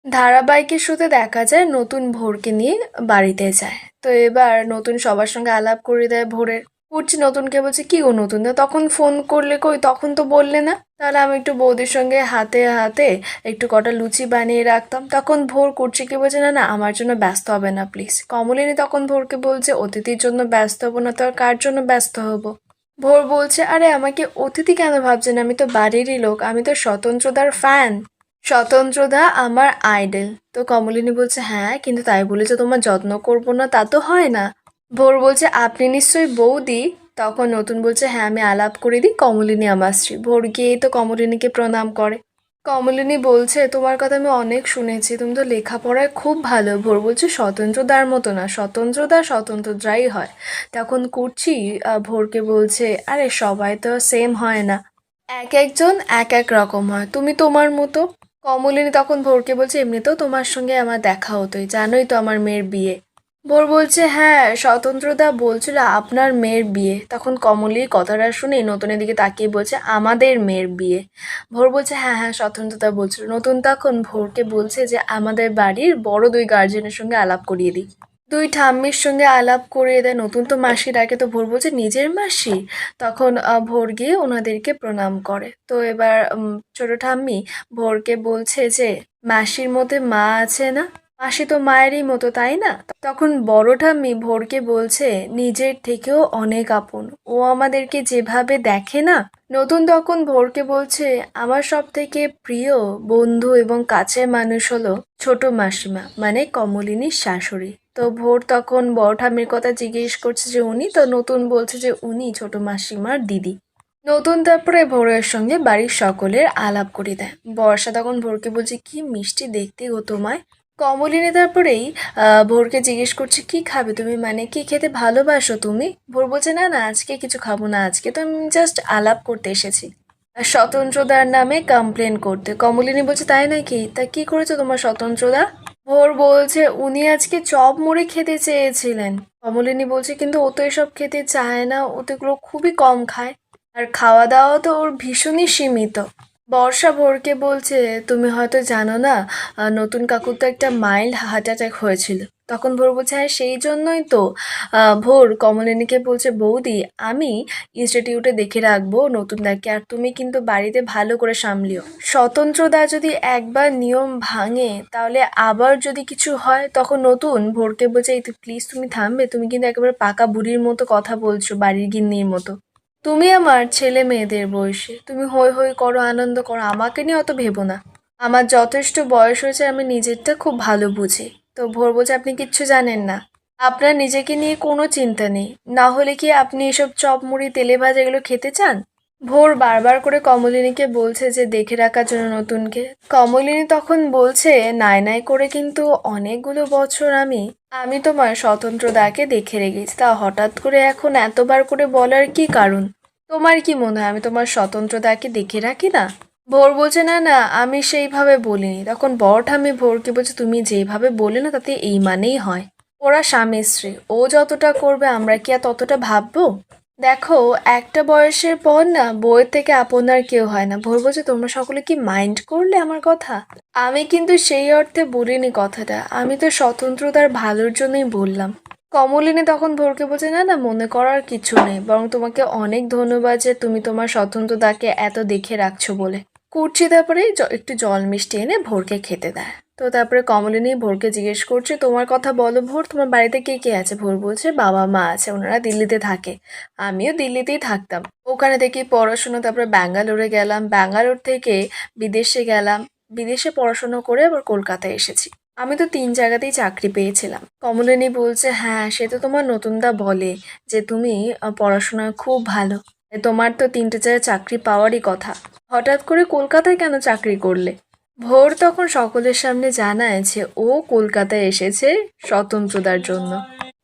ধারাবাহিকের শুরুতে দেখা যায় নতুন ভোরকে নিয়ে বাড়িতে যায়। তো এবার নতুন সবার সঙ্গে আলাপ করে দেয় ভোরের। উঠছি নতুনকে বলছে কি গো নতুন দা তখন ফোন করলে কই তখন তো বললে না, তাহলে আমি একটু বৌদির সঙ্গে হাতে হাতে একটু কটা লুচি বানিয়ে রাখতাম। তখন ভোর করছে কি বলছে না না আমার জন্য ব্যস্ত হবে না প্লিজ। কমলিনী তখন ভোরকে বলছে অতিথির জন্য ব্যস্ত হবো না তো আর কার জন্য ব্যস্ত হব। ভোর বলছে আরে আমাকে অতিথি কেন ভাবছেন, আমি তো বাড়িরই লোক, আমি তো স্বতন্ত্রদার ফ্যান। স্বতন্ত্রদা আমার আইডল। তো কমলিনী বলছে হ্যাঁ কিন্তু তাই বলে যে তোমার যত্ন করবো না তা তো হয় না। ভোর বলছে আপনি নিশ্চয়ই বৌদি। তখন নতুন বলছে হ্যাঁ আমি আলাপ করে দিই, কমলিনী আমার স্ত্রী। ভোর গিয়েই তো কমলিনীকে প্রণাম করে। কমলিনী বলছে তোমার কথা আমি অনেক শুনেছি, তুমি তো লেখাপড়ায় খুব ভালো। ভোর বলছে স্বতন্ত্রদার মতো না, স্বতন্ত্রদা স্বতন্ত্রদাই হয়। তখন করছি ভোরকে বলছে আরে সবাই তো সেম হয় না, এক একজন এক এক রকম হয়, তুমি তোমার মতো। কমলিনী তখন ভোরকে বলছে এমনিতেও তোমার সঙ্গে আমার দেখা হতোই, জানোই তো আমার মেয়ের বিয়ে। ভোর বলছে হ্যাঁ স্বতন্ত্রদা বলছিল আপনার মেয়ের বিয়ে। তখন কমলির কথাটা শুনে নতুনের দিকে তাকিয়ে বলছে আমাদের মেয়ের বিয়ে। ভোর বলছে হ্যাঁ হ্যাঁ স্বতন্ত্রদা বলছিল। নতুন তখন ভোরকে বলছে যে আমাদের বাড়ির বড় দুই গার্জেনের সঙ্গে আলাপ করিয়ে দিই। দুই ঠাম্মির সঙ্গে আলাপ করিয়ে দেয়। নতুন তো মাসি ডাকে, তো ভোর বলছে নিজের মাসি। তখন ভোর গিয়ে ওনাদেরকে প্রণাম করে। তো এবার ছোট ঠাম্মি ভোরকে বলছে যে মাসির মধ্যে মা আছে না, মাসি তো মায়েরই মতো তাই না। তখন বড় ঠাম্মি ভোরকে বলছে নিজের থেকেও অনেক আপন, ও আমাদেরকে যেভাবে দেখে না। নতুন তখন ভোরকে বলছে আমার সব থেকে প্রিয় বন্ধু এবং কাছের মানুষ হলো ছোট মাসিমা মানে কমলিনীর শাশুড়ি। তো ভোর তখন বড় ঠাম্মির কথা জিজ্ঞেস করছে যে উনি, তো নতুন বলছে যে উনি ছোট মাসিমার দিদি। নতুন তারপরে ভোরের সঙ্গে বাড়ির সকলের আলাপ করে দেয়। বর্ষা তখন ভোরকে বলছে কি মিষ্টি দেখতে গো তোমায়। কমলিনী তারপরেই ভোরকে জিজ্ঞেস করছে কি খাবে তুমি, মানে কি খেতে ভালোবাসো তুমি। ভোর বলছে না না আজকে কিছু খাবো না, আজকে তো আমি জাস্ট আলাপ করতে এসেছি আর স্বতন্ত্রদার নামে কমপ্লেন করতে। কমলিনী বলছে তাই নাকি, তা কি করেছো তোমার স্বতন্ত্রদা। ভোর বলছে উনি আজকে চপ মুড়ি খেতে চেয়েছিলেন। কমলিনী বলছে কিন্তু ও তো এসব খেতে চায় না, ও তো এগুলো খুবই কম খায় আর খাওয়া দাওয়া তো ওর ভীষণই সীমিত। বর্ষা ভোরকে বলছে তুমি হয়তো জানো না নতুন কাকুর তো একটা মাইল্ড হার্ট অ্যাটাক হয়েছিল। তখন ভোর বলছে হ্যাঁ সেই জন্যই তো ভোর কমলিনীকে বলছে বৌদি আমি ইনস্টিটিউটে দেখে রাখবো নতুন দাকে, আর তুমি কিন্তু বাড়িতে ভালো করে সামলিও। স্বতন্ত্রদা যদি একবার নিয়ম ভাঙে তাহলে আবার যদি কিছু হয় তখন নতুন ভোরকে বলছে এই প্লিজ তুমি থামবে, তুমি কিন্তু একেবারে পাকা বুড়ির মতো কথা বলছো, বাড়ির গিন্নির মতো। তুমি আমার ছেলে মেয়েদের বয়সে, তুমি হই হই করো আনন্দ করো, আমাকে নিয়ে অত ভেবো না। আমার যথেষ্ট বয়স হয়েছে, আমি নিজেরটা খুব ভালো বুঝি। তো ভোর বলছে আপনি কিচ্ছু জানেন না, আপনার নিজেকে নিয়ে কোনো চিন্তা নেই, না হলে কি আপনি এসব চপ মুড়ি তেলে ভাজা এগুলো খেতে চান। ভোর বারবার করে কমলিনীকে বলছে যে দেখে রাখার জন্য নতুনকে। কমলিনী তখন বলছে নাই নাই করে কিন্তু অনেকগুলো বছর আমি আমি তোমার স্বতন্ত্র দাকে দেখে রেখেছি, তা হঠাৎ করে এখন এতবার করে বলার কি কারণ। তোমার কি মনে হয় আমি তোমার স্বতন্ত্র দাকে দেখে রাখি না। ভোর বলছে না না আমি সেইভাবে বলিনি। তখন বড় ঠাম্মি ভোরকে বলছে তুমি যেভাবে বলে না তাতে এই মানেই হয় ওরা স্বামী স্ত্রী, ও যতটা করবে আমরা কি আর ততটা ভাববো। দেখো একটা বয়সের পর না বউয়ের থেকে আপনার কেউ হয় না। ভোর বলছে তোমরা সকলে কি মাইন্ড করলে আমার কথা, আমি কিন্তু সেই অর্থে বলিনি কথাটা, আমি তো স্বতন্ত্রতার ভালোর জন্যই বললাম। কমলিনী তখন ভোরকে বলছে না না মনে করার কিছু নেই, বরং তোমাকে অনেক ধন্যবাদ যে তুমি তোমার স্বতন্ত্রতাকে এত দেখে রাখছো বলে। কুর্চি তারপরে একটু জল মিষ্টি এনে ভোরকে খেতে দেয়। তো তারপরে কমলিনী ভোরকে জিজ্ঞেস করছে তোমার কথা বলো ভোর, তোমার বাড়িতে কে কে আছে। ভোর বলছে বাবা মা আছে, ওনারা দিল্লিতে থাকে, আমিও দিল্লিতেই থাকতাম। ওখানে থেকে পড়াশোনা, তারপরে ব্যাঙ্গালোরে গেলাম, ব্যাঙ্গালোর থেকে বিদেশে গেলাম, বিদেশে পড়াশোনা করে আবার কলকাতায় এসেছি। আমি তো 3 জায়গাতেই চাকরি পেয়েছিলাম। কমলিনী বলছে হ্যাঁ সে তো তোমার নতুনদা বলে যে তুমি পড়াশোনায় খুব ভালো, তোমার তো 3টে জায়গায় চাকরি পাওয়ারই কথা, হঠাৎ করে কলকাতায় কেন চাকরি করলে। ভোর তখন সকলের সামনে জানায় যে ও কলকাতায় এসেছে স্বতন্ত্রতার জন্য।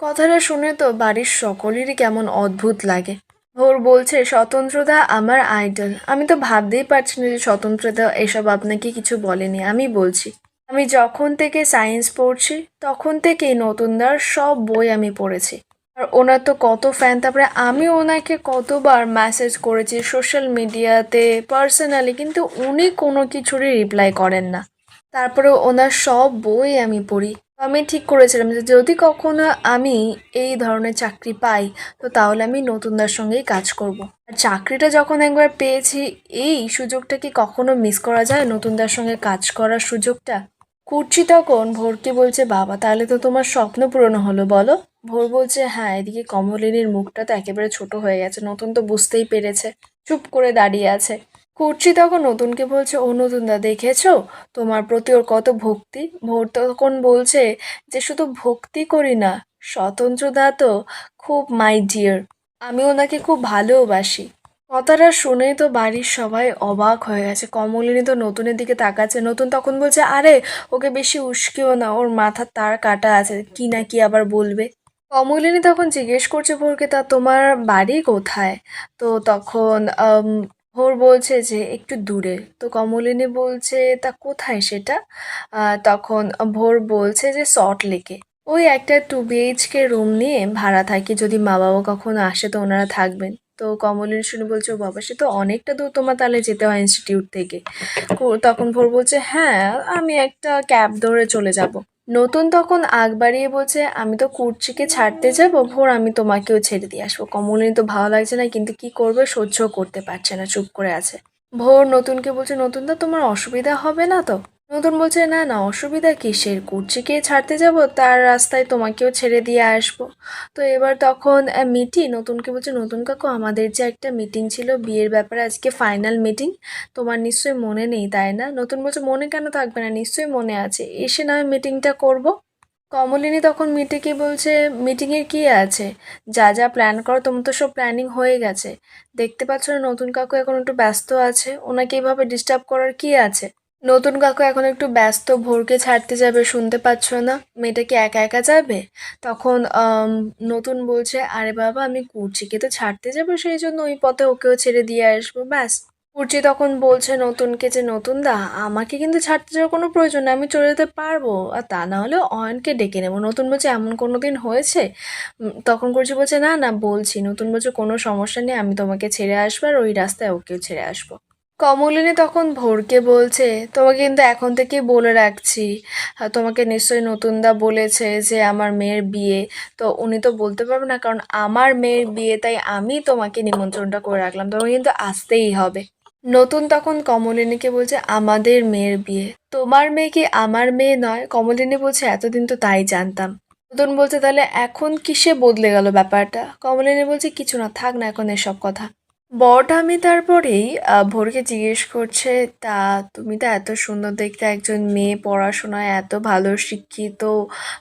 কথাটা শুনে তো বাড়ির সকলেরই কেমন অদ্ভুত লাগে। ভোর বলছে স্বতন্ত্রতা আমার আইডল, আমি তো ভাবতেই পারছি না যে স্বতন্ত্রতা এসব আপনাকে কিছু বলেনি। আমি বলছি আমি যখন থেকে সায়েন্স পড়ছি তখন থেকেই নতুনদার সব বই আমি পড়েছি, আর ওনার তো কত ফ্যান। তারপরে আমি ওনাকে কতবার মেসেজ করেছি সোশ্যাল মিডিয়াতে পার্সোনালি, কিন্তু উনি কোনো কিছুরই রিপ্লাই করেন না। তারপরে ওনার সব বই আমি পড়ি। আমি ঠিক করেছিলাম যে যদি কখনো আমি এই ধরনের চাকরি পাই, তো তাহলে আমি নতুনদার সঙ্গেই কাজ করব। আর চাকরিটা যখন একবার পেয়েছি, এই সুযোগটা কি কখনো মিস করা যায়, নতুনদার সঙ্গে কাজ করার সুযোগটা? করছি তখন ভোরকে বলছে, বাবা তাহলে তো তোমার স্বপ্ন পূরণ হলো বলো। ভোর বলছে, হ্যাঁ। এদিকে কমলিনীর মুখটা তো একেবারে ছোট হয়ে গেছে, নতুন তো বুঝতেই পেরেছে, চুপ করে দাঁড়িয়ে আছে। করছি তখন নতুনকে বলছে, ও নতুনদা দেখেছো তোমার প্রতি ওর কত ভক্তি। ভোর তখন বলছে যে শুধু ভক্তি করি না, স্বতন্ত্রদা তো খুব মাই ডিয়ার, আমি ওনাকে খুব ভালোবাসি। কথাটা শুনেই তো বাড়ির সবাই অবাক হয়ে গেছে। কমলিনী তো নতুনের দিকে তাকাচ্ছে, নতুন তখন বলছে, আরে ওকে বেশি উস্কিও না, ওর মাথার তার কাটা আছে, কি না কি আবার বলবে। কমলিনী তখন জিজ্ঞেস করছে ভোরকে, তা তোমার বাড়ি কোথায়? তো তখন ভোর বলছে যে একটু দূরে। তো কমলিনী বলছে, তা কোথায় সেটা? তখন ভোর বলছে যে সল্ট লেকে। ওই একটা 2 BHK রুম নিয়ে ভাড়া থাকি, যদি মা বাবা কখনো আসে তো ওনারা থাকবেন। তো কমলিনী শুনে বলছে, ও বাবা সে তো অনেকটা দূর, তোমার তাহলে যেতে হয় ইনস্টিটিউট থেকে। তখন ভোর বলছে, হ্যাঁ আমি একটা ক্যাব ধরে চলে যাব। নতুন তখন আগ বাড়িয়ে বলছে, আমি তো কুর্চিকে ছাড়তে যাব ভোর, আমি তোমাকেও ছেড়ে দিয়ে আসবো। কমলিনী তো ভালো লাগছে না, কিন্তু কি করবে, সহ্য করতে পারছে না, চুপ করে আছে। ভোর নতুনকে বলছে, নতুন দা তোমার অসুবিধা হবে না তো? নতুন বলছে, না না অসুবিধা কিসের, কুর্চিকে ছাড়তে যাব, তার রাস্তায় তোমাকেও ছেড়ে দিয়ে আসবো। তো এবার তখন মিটি নতুনকে বলছে, নতুন কাকু আমাদের যে একটা মিটিং ছিল বিয়ের ব্যাপারে, আজকে ফাইনাল মিটিং, তোমার নিশ্চয়ই মনে নেই তাই না? নতুন বলছে, মনে কেন থাকবে না, নিশ্চয়ই মনে আছে, এসে না মিটিংটা করব। কমলিনী তখন মিটিকে বলছে, মিটিংয়ের কি আছে, যা যা প্ল্যান করো তোমার তো সব প্ল্যানিং হয়ে গেছে, দেখতে পাচ্ছ না নতুন কাকু এখন একটু ব্যস্ত আছে, ওনাকে এইভাবে ডিস্টার্ব করার কি আছে? নতুন কাকু এখন একটু ব্যস্ত, ভোরকে ছাড়তে যাবে, শুনতে পাচ্ছ না, মেয়েটা কি একা একা যাবে? তখন নতুন বলছে, আরে বাবা আমি কুর্চিকে তো ছাড়তে যাবো, সেই জন্য ওই পথে ওকেও ছেড়ে দিয়ে আসবো, ব্যাস। কুর্চি তখন বলছে নতুনকে যে, নতুন দা আমাকে কিন্তু ছাড়তে যাওয়ার কোনো প্রয়োজন নেই, আমি চলে যেতে পারবো, আর তা না হলে অয়নকে ডেকে নেবো। নতুন বলছে, এমন কোনো দিন হয়েছে? তখন কুর্চি বলছে, না না বলছি। নতুন বলছে, কোনো সমস্যা নেই, আমি তোমাকে ছেড়ে আসবো, আর ওই রাস্তায় ওকেও ছেড়ে আসবো। কমলিনী তখন ভোরকে বলছে, তোমাকে কিন্তু এখন থেকেই বলে রাখছি, তোমাকে নিশ্চয়ই নতুনদা বলেছে যে আমার মেয়ের বিয়ে, তো উনি তো বলতে পারবে না, কারণ আমার মেয়ের বিয়ে, তাই আমি তোমাকে নিমন্ত্রণটা করে রাখলাম, তোমাকে কিন্তু আসতেই হবে। নতুন তখন কমলিনীকে বলছে, আমাদের মেয়ের বিয়ে, তোমার মেয়ে কি আমার মেয়ে নয়? কমলিনী বলছে, এতদিন তো তাই জানতাম। নতুন বলছে, তাহলে এখন কিসে বদলে গেল ব্যাপারটা? কমলিনী বলছে, কিছু না, থাক না এখন এসব কথা। বরঠামি তারপরেই ভোরকে জিজ্ঞেস করছে, তা তুমি তো এত সুন্দর দেখতে একজন মেয়ে, পড়াশোনায় এত ভালো শিক্ষিত,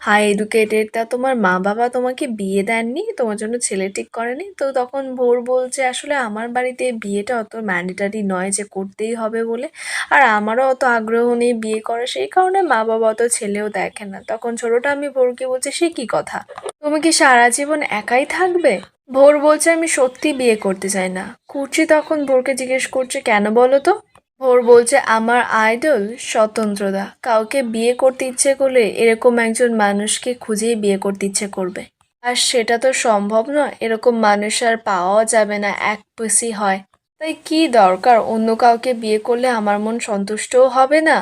হাই এডুকেটেড, তা তোমার মা বাবা তোমাকে বিয়ে দেননি, তোমার জন্য ছেলে ঠিক করেনি? তো তখন ভোর বলছে, আসলে আমার বাড়িতে বিয়েটা অত ম্যান্ডেটারি নয় যে করতেই হবে বলে, আর আমারও অত আগ্রহ নেই বিয়ে করার, সেই কারণে মা বাবা অত ছেলেও দেখে না। তখন ছোটটা আমি ভোরকে বলছে, সে কি কথা, তুমি কি সারা জীবন একাই থাকবে? ভোর বলছে, আমি সত্যি বিয়ে করতে চাই না। কুচি তখন ভোরকে জিজ্ঞেস করছে, কেন বলো তো? ভোর বলছে, আমার আইডল স্বতন্ত্রদা, কাউকে বিয়ে করতে ইচ্ছে করলে এরকম একজন মানুষকে খুঁজেই বিয়ে করতে ইচ্ছে করবে, আর সেটা তো সম্ভব নয়, এরকম মানুষ আর পাওয়াও যাবে না, এক পিসি হয়। তাই কি দরকার, অন্য কাউকে বিয়ে করলে আমার মন সন্তুষ্টও হবে না,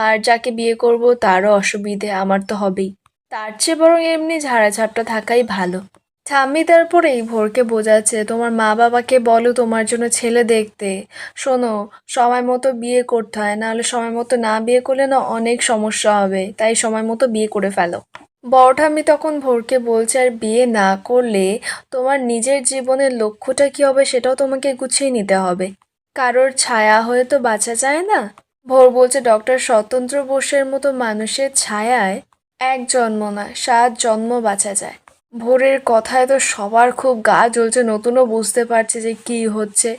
আর যাকে বিয়ে করব তারও অসুবিধে আমার তো হবেই, তার চেয়ে বরং এমনি ঝাড়াঝাপটা থাকাই ভালো। ঠাম্মি তারপরেই ভোরকে বোঝাচ্ছে, তোমার মা বাবাকে বলো তোমার জন্য ছেলে দেখতে। শোনো, সময় মতো বিয়ে করতে হয়, নাহলে সময় মতো না বিয়ে করলে না অনেক সমস্যা হবে, তাই সময় মতো বিয়ে করে ফেলো। বড় ঠাম্মি তখন ভোরকে বলছে, আর বিয়ে না করলে তোমার নিজের জীবনের লক্ষ্যটা কি হবে সেটাও তোমাকে গুছিয়ে নিতে হবে, কারোর ছায়া হয়ে তো বাঁচা যায় না। ভোর বলছে, ডক্টর স্বতন্ত্র বোসের মতো মানুষের ছায়ায় এক জন্ম না 7 জন্ম বাঁচা যায়। ভোরের কথায় তো সবার খুব গা জ্বলছে, নতুনও বুঝতে পারছে যে কি হচ্ছে।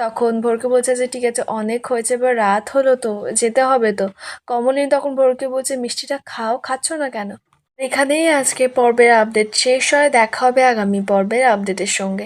তখন ভোরকে বলছে যে, ঠিক আছে অনেক হয়েছে, এবার রাত হলো তো, যেতে হবে তো। কমলিনী তখন ভোরকে বলছে, মিষ্টিটা খাও, খাচ্ছ না কেন? এখানেই আজকে পর্বের আপডেট শেষ হয়, দেখা হবে আগামী পর্বের আপডেটের সঙ্গে।